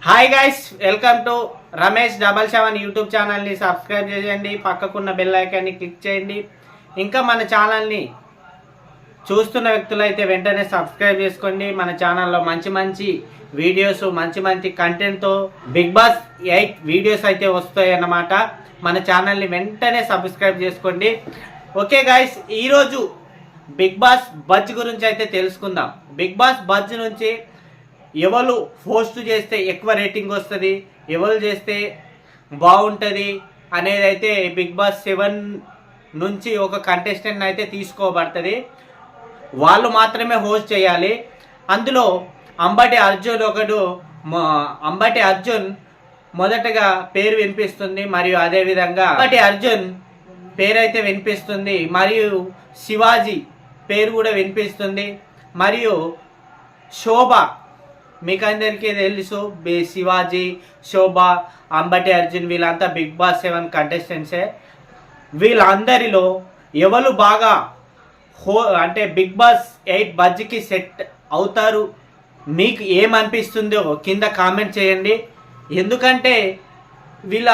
Hi guys, welcome to Ramesh 77 YouTube ఛానల్ని subscribe చేయండి. పక్కకున్న bell ఐకాన్ని క్లిక్ చేయండి. ఇంకా మన ఛానల్ని చూస్తున్న వ్యక్తులైతే వెంటనే సబ్స్క్రైబ్ చేసుకోండి. మన ఛానల్లో మంచి మంచి వీడియోస్, మంచి కంటెంట్తో బిగ్ బాస్ 8 వీడియోస్ అయితే వస్తాయి అన్నమాట. మన ఛానల్ని వెంటనే సబ్స్క్రైబ్ చేసుకోండి. ఓకే గైస్, ఈరోజు బిగ్ బాస్ బజ్ గురించి అయితే తెలుసుకుందాం. బిగ్ బాస్ బజ్ నుంచి ఎవరు పోస్ట్ చేస్తే ఎక్కువ రేటింగ్ వస్తుంది, ఎవరు చేస్తే బాగుంటుంది అనేది అయితే బిగ్ బాస్ 7 నుంచి ఒక కంటెస్టెంట్ అయితే తీసుకోబడుతుంది. వాళ్ళు మాత్రమే హోస్ట్ చేయాలి. అందులో అంబటి అర్జున్ ఒకడు. అంబటి అర్జున్ మొదటగా పేరు వినిపిస్తుంది, మరియు అదేవిధంగా అంబటి అర్జున్ పేరు అయితే వినిపిస్తుంది, మరియు శివాజీ పేరు కూడా వినిపిస్తుంది, మరియు శోభ మీకు అందరికీ తెలుసు. శివాజీ, శోభ, అంబటి అర్జున్ వీళ్ళంతా బిగ్ బాస్ 7 కంటెస్టెంట్సే. వీళ్ళందరిలో ఎవరు బాగా అంటే బిగ్ బాస్ 8 బజ్కి సెట్ అవుతారు మీకు ఏమనిపిస్తుందో కింద కామెంట్ చేయండి. ఎందుకంటే వీళ్ళ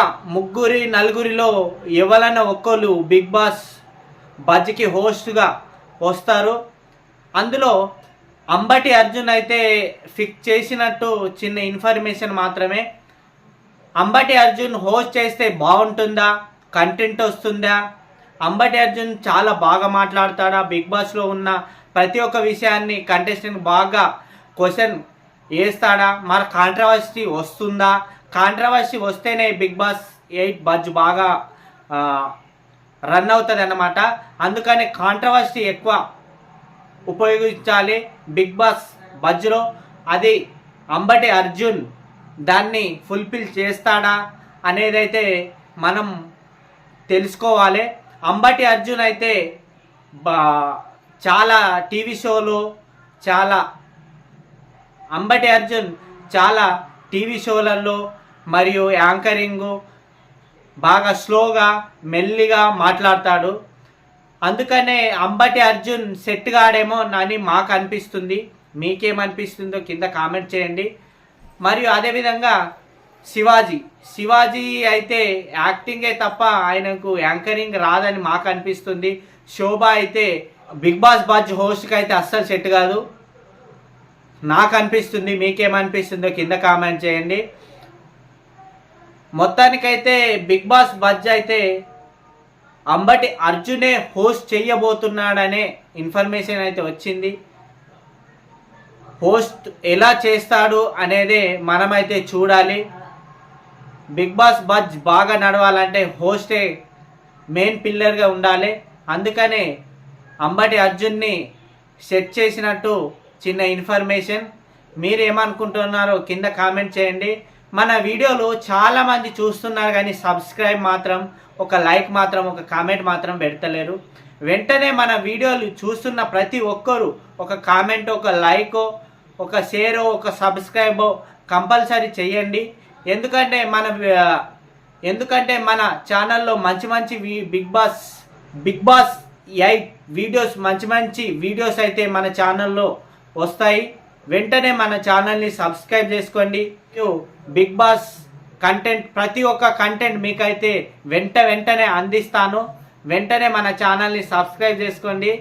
నలుగురిలో ఎవరైనా ఒక్కరు బిగ్ బాస్ బజ్కి హోస్ట్గా వస్తారు. అందులో అంబటి అర్జున్ అయితే ఫిక్స్ చేసినట్టు చిన్న ఇన్ఫర్మేషన్ మాత్రమే. అంబటి అర్జున్ హోస్ట్ చేస్తే బాగుంటుందా, కంటెంట్ వస్తుందా, అంబటి అర్జున్ చాలా బాగా మాట్లాడతాడా, బిగ్ బాస్లో ఉన్న ప్రతి ఒక్క విషయాన్ని కంటెస్టెంట్ బాగా క్వశ్చన్ వేస్తాడా, మరి కాంట్రవర్సీ వస్తుందా, కాంట్రవర్సీ వస్తేనే బిగ్ బాస్ 8 బజ్ బాగా రన్ అవుతుంది అన్నమాట. అందుకని కాంట్రవర్సీ ఎక్కువ ఉపయోగించాలి బిగ్ బాస్ బజ్లో. అది అంబటి అర్జున్ దాన్ని ఫుల్ఫిల్ చేస్తాడా అనేదైతే మనం తెలుసుకోవాలి. అంబటి అర్జున్ అయితే చాలా టీవీ షోలు అంబటి అర్జున్ చాలా టీవీ షోలలో మరియు యాంకరింగు బాగా స్లోగా మెల్లిగా మాట్లాడతాడు. అందుకనే అంబటి అర్జున్ సెట్ కాడేమో అని మాకు అనిపిస్తుంది. మీకేమనిపిస్తుందో కింద కామెంట్ చేయండి. మరియు అదేవిధంగా శివాజీ అయితే యాక్టింగే తప్ప ఆయనకు యాంకరింగ్ రాదని మాకు అనిపిస్తుంది. శోభ అయితే బిగ్ బాస్ బజ్ హోస్ట్కి అయితే అస్సలు సెట్ కాదు నాకు అనిపిస్తుంది. మీకేమనిపిస్తుందో కింద కామెంట్ చేయండి. మొత్తానికైతే బిగ్ బాస్ బజ్ అయితే అంబటి అర్జునే హోస్ట్ చేయబోతున్నాడనే ఇన్ఫర్మేషన్ అయితే వచ్చింది. హోస్ట్ ఎలా చేస్తాడు అనేదే మనమైతే చూడాలి. బిగ్ బాస్ బజ్ బాగా నడవాలంటే హోస్టే మెయిన్ పిల్లర్గా ఉండాలి. అందుకనే అంబటి అర్జున్ని సెట్ చేసినట్టు చిన్న ఇన్ఫర్మేషన్. మీరు ఏమనుకుంటున్నారో కింద కామెంట్ చేయండి. మన వీడియోలు చాలామంది చూస్తున్నారు కానీ సబ్స్క్రైబ్ మాత్రం, ఒక లైక్ మాత్రం, ఒక కామెంట్ మాత్రం పెడతలేరు. వెంటనే మన వీడియోలు చూస్తున్న ప్రతి ఒక్కరూ ఒక కామెంట్, ఒక లైకో, ఒక షేరో, ఒక సబ్స్క్రైబో కంపల్సరీ చేయండి. ఎందుకంటే మన ఛానల్లో మంచి బిగ్ బాస్ 8 వీడియోస్, మంచి వీడియోస్ అయితే మన ఛానల్లో వస్తాయి. వెంటనే మన ఛానల్ని సబ్స్క్రైబ్ చేసుకోండి. బిగ్ బాస్ కంటెంట్, ప్రతి ఒక్క కంటెంట్ మీకైతే వెంటనే అందిస్తాను. వెంటనే మన ఛానల్ని సబ్స్క్రైబ్ చేసుకోండి.